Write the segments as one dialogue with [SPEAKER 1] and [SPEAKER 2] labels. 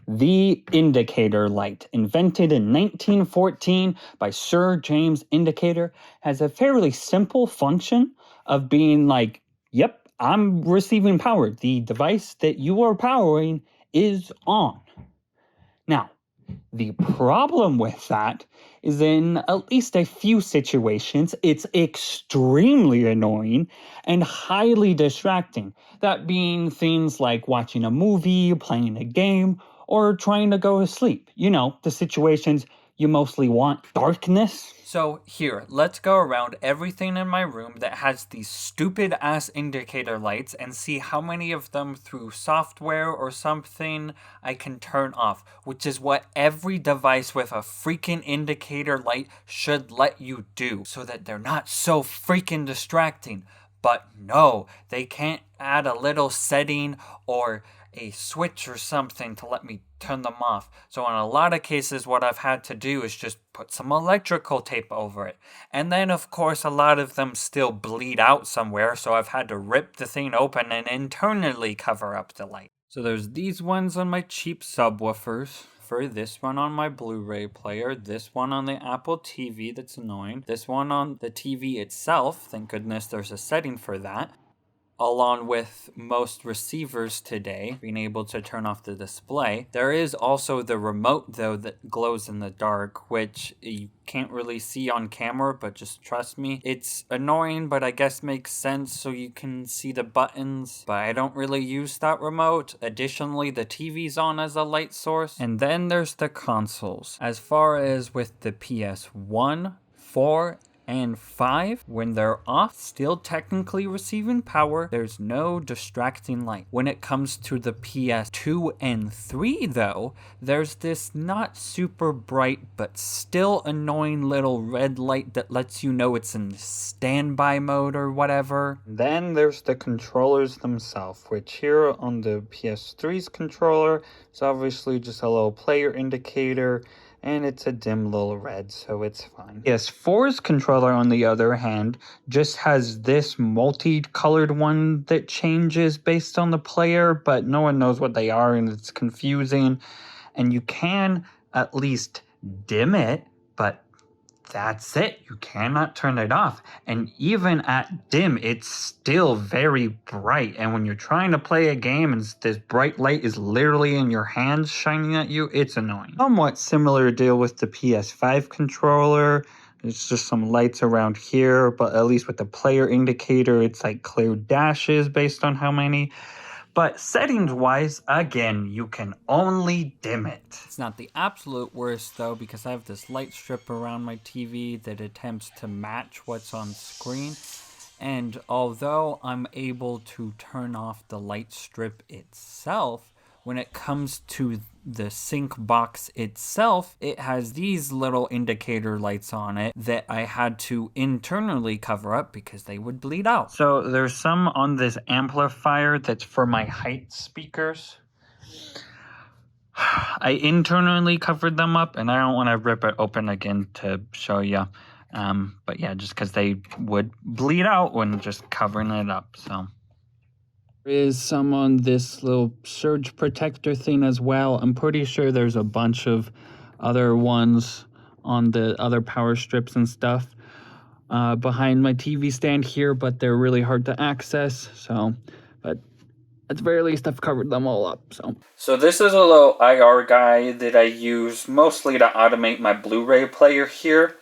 [SPEAKER 1] The indicator light, invented in 1914 by Sir James Indicator, has a fairly simple function of being like, yep, I'm receiving power. The device that you are powering is on. Now, the problem with that is in at least a few situations, it's extremely annoying and highly distracting. That being things like watching a movie, playing a game, or trying to go to sleep. You know, the situations you mostly want darkness.
[SPEAKER 2] So here, let's go around everything in my room that has these stupid ass indicator lights and see how many of them through software or something I can turn off, which is what every device with a freaking indicator light should let you do, so that they're not so freaking distracting. But no, they can't add a little setting or a switch or something to let me turn them off. So in a lot of cases, what I've had to do is just put some electrical tape over it. And then, of course, a lot of them still bleed out somewhere, so I've had to rip the thing open and internally cover up the light. So there's these ones on my cheap subwoofers, for this one on my Blu-ray player, this one on the Apple TV that's annoying, this one on the TV itself, thank goodness there's a setting for that, along with most receivers today being able to turn off the display. There is also the remote, though, that glows in the dark, which you can't really see on camera, but just trust me. It's annoying, but I guess makes sense so you can see the buttons, but I don't really use that remote. Additionally, the TV's on as a light source. And then there's the consoles. As far as with the PS1, 4, and 5, when they're off, still technically receiving power, there's no distracting light. When it comes to the PS2 and 3 though, there's this not super bright but still annoying little red light that lets you know it's in standby mode or whatever.
[SPEAKER 1] Then there's the controllers themselves, which here on the PS3's controller is obviously just a little player indicator, and it's a dim little red, so it's fine. PS4's controller, on the other hand, just has this multicolored one that changes based on the player, but no one knows what they are, and it's confusing. And you can at least dim it, but that's it. You cannot turn it off. And even at dim, it's still very bright. And when you're trying to play a game and this bright light is literally in your hands shining at you, it's annoying. Somewhat similar deal with the PS5 controller. It's just some lights around here, but at least with the player indicator, it's like clear dashes based on how many. But settings-wise, again, you can only dim it.
[SPEAKER 2] It's not the absolute worst, though, because I have this light strip around my TV that attempts to match what's on screen. And although I'm able to turn off the light strip itself, when it comes to the sync box itself, it has these little indicator lights on it that I had to internally cover up because they would bleed out.
[SPEAKER 1] So there's some on this amplifier that's for my height speakers. I internally covered them up, and I don't want to rip it open again to show you. But yeah, just because they would bleed out when just covering it up, so. There is some on this little surge protector thing as well. I'm pretty sure there's a bunch of other ones on the other power strips and stuff behind my TV stand here, but they're really hard to access. So, but at the very least, I've covered them all up.
[SPEAKER 2] So this is a little IR guide that I use mostly to automate my Blu-ray player here.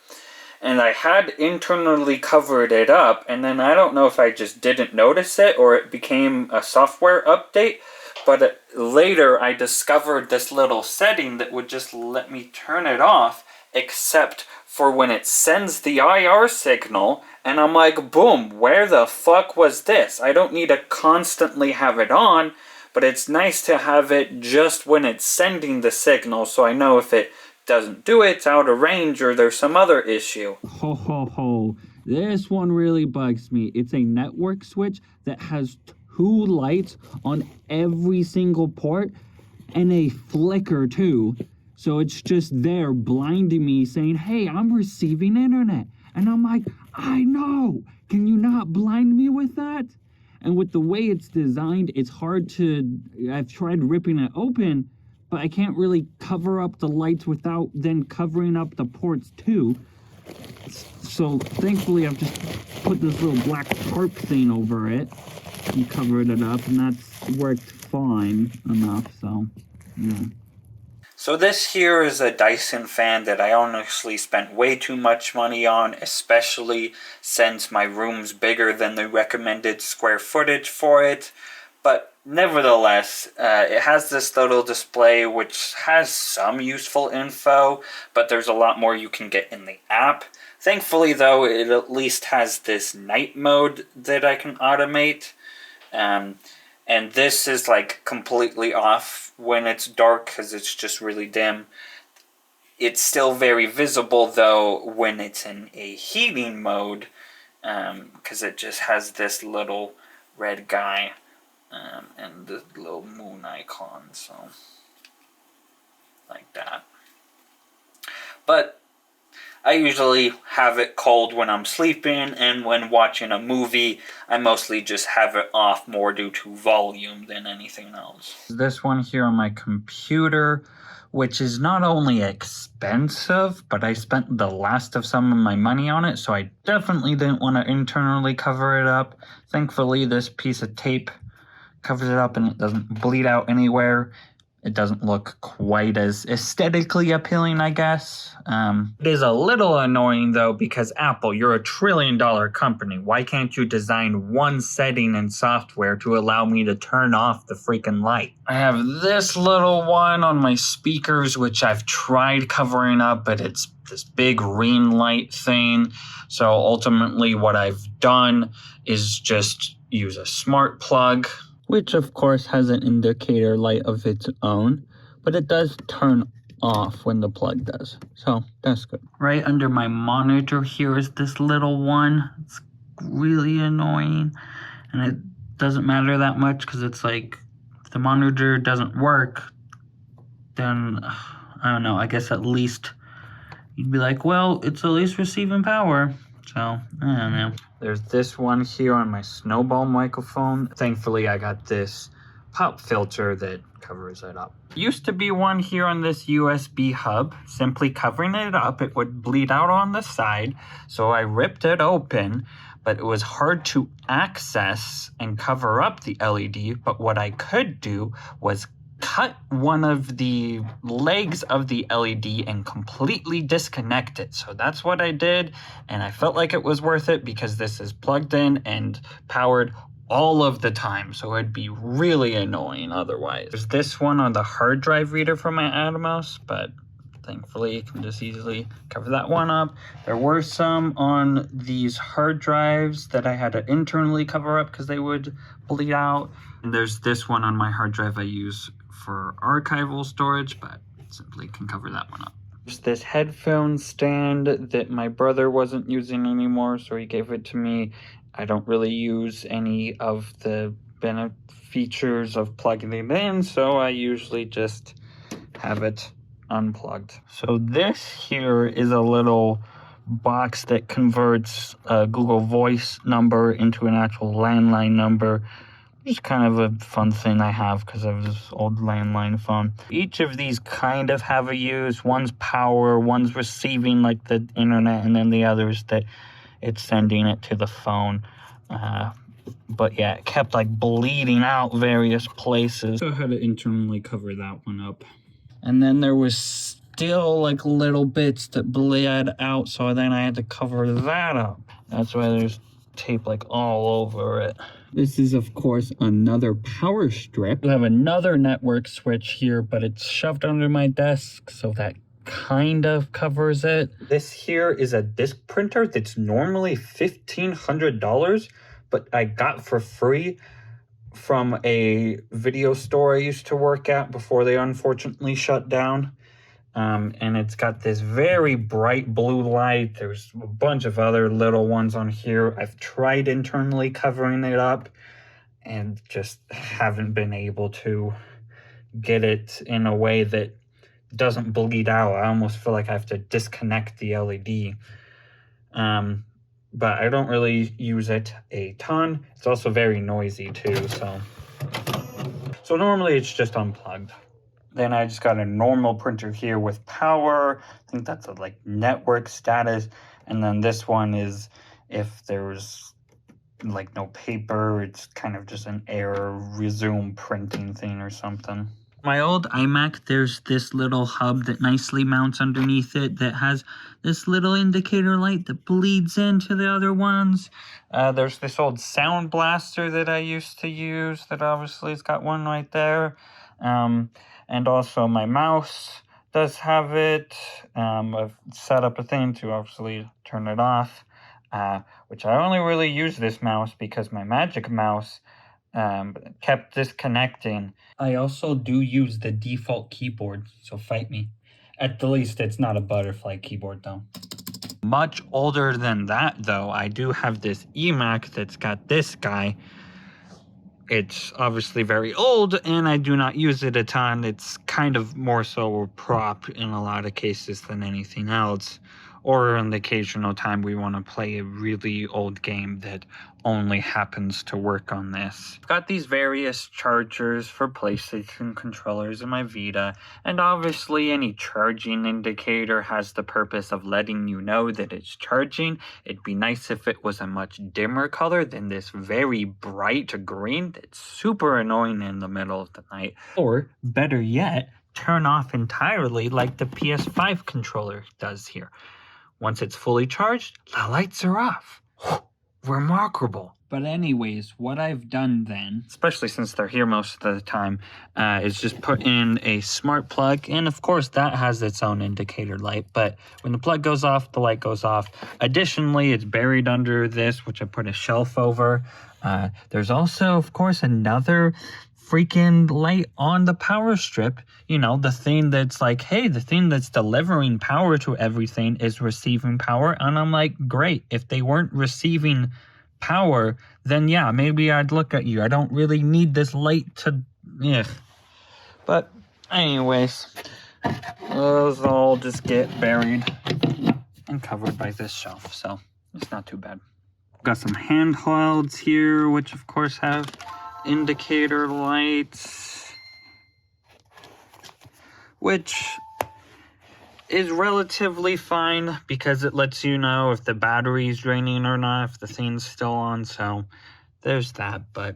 [SPEAKER 2] And I had internally covered it up, and then I don't know if I just didn't notice it or it became a software update, but later I discovered this little setting that would just let me turn it off, except for when it sends the IR signal, and I'm like, boom, where the fuck was this? I don't need to constantly have it on, but it's nice to have it just when it's sending the signal, so I know if it doesn't do it, it's out of range, or there's some other issue.
[SPEAKER 1] Ho ho ho, this one really bugs me. It's a network switch that has 2 lights on every single port and a flicker too. So it's just there blinding me saying, hey, I'm receiving internet. And I'm like, I know, can you not blind me with that? And with the way it's designed, it's hard to, I've tried ripping it open, but I can't really cover up the lights without then covering up the ports too. So thankfully I've just put this little black tarp thing over it and covered it up, and that's worked fine enough, so yeah.
[SPEAKER 2] So this here is a Dyson fan that I honestly spent way too much money on, especially since my room's bigger than the recommended square footage for it. But nevertheless, it has this little display which has some useful info, but there's a lot more you can get in the app. Thankfully though, it at least has this night mode that I can automate. And this is like completely off when it's dark because it's just really dim. It's still very visible though when it's in a heating mode, because it just has this little red guy and the little moon icon, so like that. But I usually have it cold when I'm sleeping, and when watching a movie, I mostly just have it off more due to volume than anything else.
[SPEAKER 1] This one here on my computer, which is not only expensive, but I spent the last of some of my money on it, so I definitely didn't want to internally cover it up. Thankfully, this piece of tape covers it up and it doesn't bleed out anywhere. It doesn't look quite as aesthetically appealing, I guess. It is a little annoying, though, because Apple, you're a $1 trillion company. Why can't you design one setting in software to allow me to turn off the freaking light? I have this little one on my speakers, which I've tried covering up, but it's this big ring light thing. So ultimately what I've done is just use a smart plug, which of course has an indicator light of its own, but it does turn off when the plug does, so that's good. Right under my monitor here is this little one. It's really annoying, and it doesn't matter that much because it's like, if the monitor doesn't work, then I don't know, I guess at least you'd be like, well, it's at least receiving power. So, I don't know. There's this one here on my Snowball microphone. Thankfully, I got this pop filter that covers it up. Used to be one here on this USB hub. Simply covering it up, it would bleed out on the side. So I ripped it open, but it was hard to access and cover up the LED. But what I could do was cut one of the legs of the LED and completely disconnect it. So that's what I did, and I felt like it was worth it because this is plugged in and powered all of the time, so it'd be really annoying otherwise. There's this one on the hard drive reader for my Atomos, but thankfully you can just easily cover that one up. There were some on these hard drives that I had to internally cover up because they would bleed out. And there's this one on my hard drive I use for archival storage, but simply can cover that one up. There's this headphone stand that my brother wasn't using anymore, so he gave it to me. I don't really use any of the features of plugging it in, so I usually just have it unplugged. So this here is a little box that converts a Google Voice number into an actual landline number. Just kind of a fun thing I have because of this old landline phone. Each of these kind of have a use. One's power, one's receiving like the internet, and then the other's that it's sending it to the phone. But yeah, it kept like bleeding out various places. So I had to internally cover that one up. And then there was still like little bits that bled out, so then I had to cover that up. That's why there's tape like all over it. This is, of course, another power strip. I have another network switch here, but it's shoved under my desk, so that kind of covers it. This here is a disc printer that's normally $1,500, but I got for free from a video store I used to work at before they unfortunately shut down. And it's got this very bright blue light. There's a bunch of other little ones on here. I've tried internally covering it up and just haven't been able to get it in a way that doesn't bleed out. I almost feel like I have to disconnect the LED. But I don't really use it a ton. It's also very noisy too, so normally it's just unplugged. Then I just got a normal printer here with power. I think that's a like network status. And then this one is if there's like no paper, it's kind of just an error resume printing thing or something. My old iMac, there's this little hub that nicely mounts underneath it that has this little indicator light that bleeds into the other ones. There's this old sound blaster that I used to use that obviously has got one right there. And also my mouse does have it. I've set up a thing to obviously turn it off, which I only really use this mouse because my Magic Mouse kept disconnecting. I also do use the default keyboard, so fight me. At the least, it's not a butterfly keyboard, though. Much older than that, though, I do have this eMac that's got this guy. It's obviously very old, and I do not use it a ton. It's kind of more so a prop in a lot of cases than anything else. Or on the occasional time we want to play a really old game that only happens to work on this. I've got these various chargers for PlayStation controllers in my Vita, and obviously any charging indicator has the purpose of letting you know that it's charging. It'd be nice if it was a much dimmer color than this very bright green that's super annoying in the middle of the night. Or, better yet, turn off entirely like the PS5 controller does here. Once it's fully charged, the lights are off. Remarkable. But anyways, what I've done then, especially since they're here most of the time, is just put in a smart plug. And of course, that has its own indicator light. But when the plug goes off, the light goes off. Additionally, it's buried under this, which I put a shelf over. There's also, of course, another freaking light on the power strip. You know, the thing that's like, hey, the thing that's delivering power to everything is receiving power. And I'm like, great. If they weren't receiving power, then yeah, maybe I'd look at you. I don't really need this light to, yeah. But anyways, those all just get buried and covered by this shelf. So it's not too bad. Got some handhelds here, which of course have indicator lights, which is relatively fine because it lets you know if the battery's draining or not, if the thing's still on, so there's that. But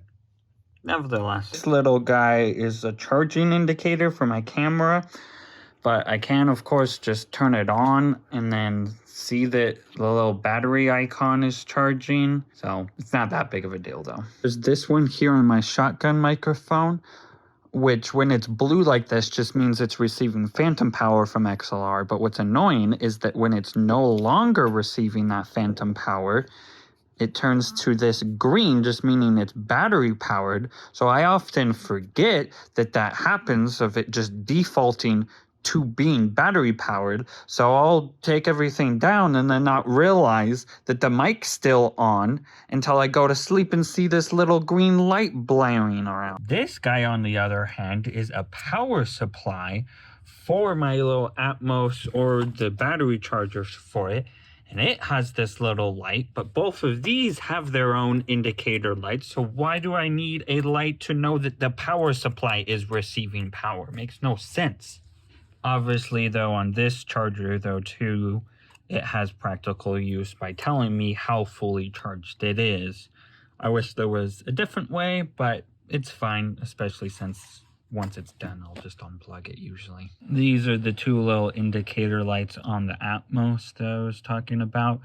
[SPEAKER 1] nevertheless, this little guy is a charging indicator for my camera, but I can of course just turn it on and then see that the little battery icon is charging, so it's not that big of a deal though. There's this one here on my shotgun microphone, which when it's blue like this just means it's receiving phantom power from XLR, but what's annoying is that when it's no longer receiving that phantom power, it turns to this green, just meaning it's battery powered. So I often forget that that happens, of it just defaulting to being battery powered. So I'll take everything down and then not realize that the mic's still on until I go to sleep and see this little green light blaring around. This guy, on the other hand, is a power supply for my little Atmos or the battery chargers for it. And it has this little light, but both of these have their own indicator lights. So why do I need a light to know that the power supply is receiving power? Makes no sense. Obviously, though, on this charger, though, too, it has practical use by telling me how fully charged it is. I wish there was a different way, but it's fine, especially since once it's done, I'll just unplug it usually. These are the two little indicator lights on the Atmos that I was talking about.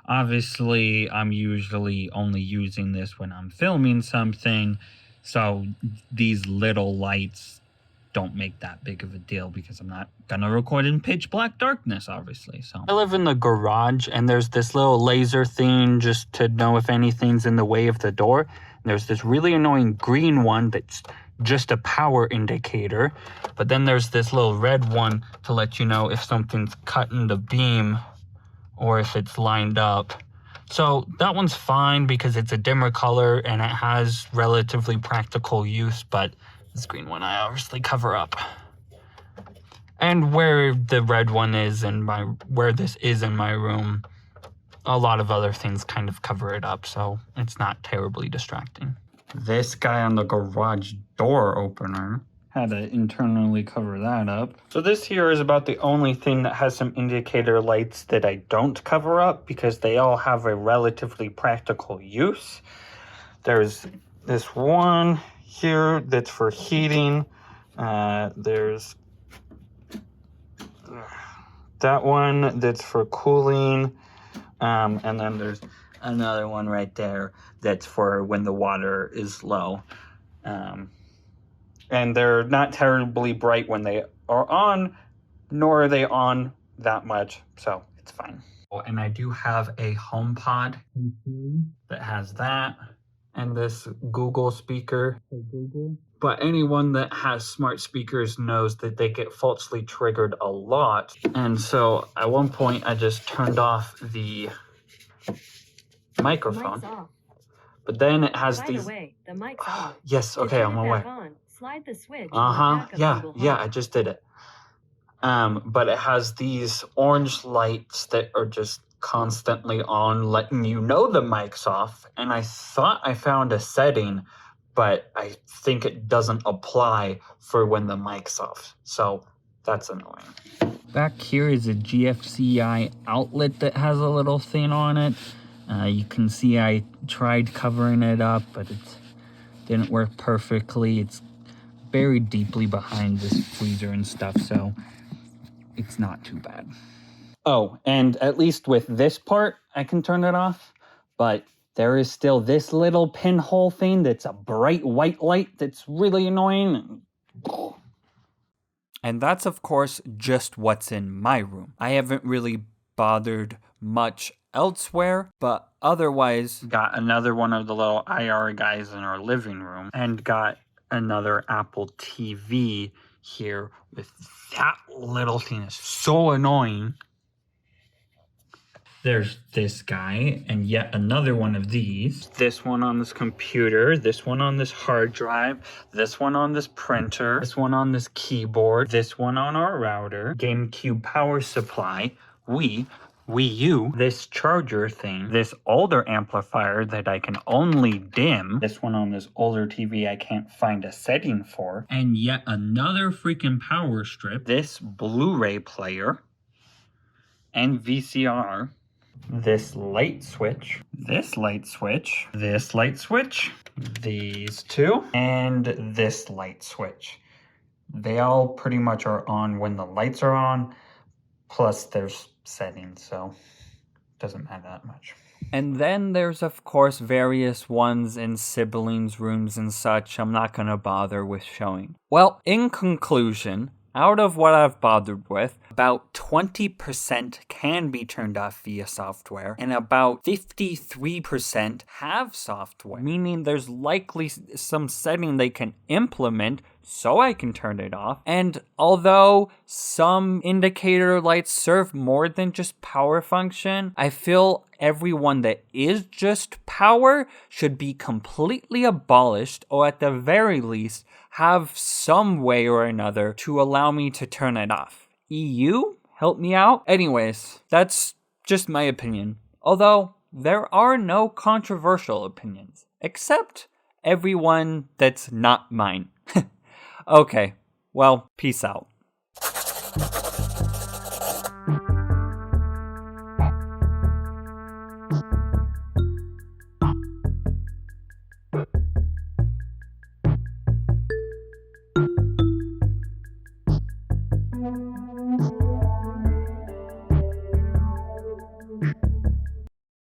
[SPEAKER 1] Obviously, I'm usually only using this when I'm filming something, so these little lights don't make that big of a deal because I'm not gonna record in pitch black darkness, obviously. So I live in the garage, and there's this little laser thing just to know if anything's in the way of the door. And there's this really annoying green one that's just a power indicator, but then there's this little red one to let you know if something's cutting the beam or if it's lined up. So that one's fine because it's a dimmer color and it has relatively practical use, but this green one I obviously cover up. And where the red one is and where this is in my room, a lot of other things kind of cover it up, so it's not terribly distracting. This guy on the garage door opener Had to internally cover that up. So this here is about the only thing that has some indicator lights that I don't cover up because they all have a relatively practical use. There's this one here that's for heating. There's that one that's for cooling. And then there's another one right there that's for when the water is low. And they're not terribly bright when they are on, nor are they on that much, so it's fine. And I do have a HomePod that has that, and this Google speaker. But anyone that has smart speakers knows that they get falsely triggered a lot. And so at one point I just turned off the microphone. But then it has these. By the way, the mic's off. Yes, okay, I'm aware. Slide the switch. Yeah, I just did it. But it has these orange lights that are just constantly on, letting you know the mic's off. And I thought I found a setting, but I think it doesn't apply for when the mic's off. So that's annoying. Back here is a GFCI outlet that has a little thing on it. You can see I tried covering it up, but it didn't work perfectly. It's buried deeply behind this freezer and stuff, so it's not too bad. Oh, and at least with this part, I can turn it off, but there is still this little pinhole thing that's a bright white light that's really annoying.
[SPEAKER 2] And that's, of course, just what's in my room. I haven't really bothered much elsewhere, but otherwise...
[SPEAKER 1] Got another one of the little IR guys in our living room, and got another Apple TV here with that little thing. It's so annoying. There's this guy, and yet another one of these. This one on this computer, this one on this hard drive, this one on this printer, this one on this keyboard, this one on our router, GameCube power supply, Wii U, this charger thing, this older amplifier that I can only dim, this one on this older TV I can't find a setting for, and yet another freaking power strip, this Blu-ray player, and VCR, this light switch, this light switch, this light switch, these two, and this light switch. They all pretty much are on when the lights are on, plus there's settings, so it doesn't matter that much.
[SPEAKER 2] And then there's, of course, various ones in siblings' rooms and such I'm not going to bother with showing. Well, in conclusion, out of what I've bothered with, about 20% can be turned off via software, and about 53% have software, meaning there's likely some setting they can implement so I can turn it off. And although some indicator lights serve more than just power function, I feel every one that is just power should be completely abolished, or at the very least, have some way or another to allow me to turn it off. EU, help me out? Anyways, that's just my opinion. Although, there are no controversial opinions, except everyone that's not mine. Okay, well, peace out.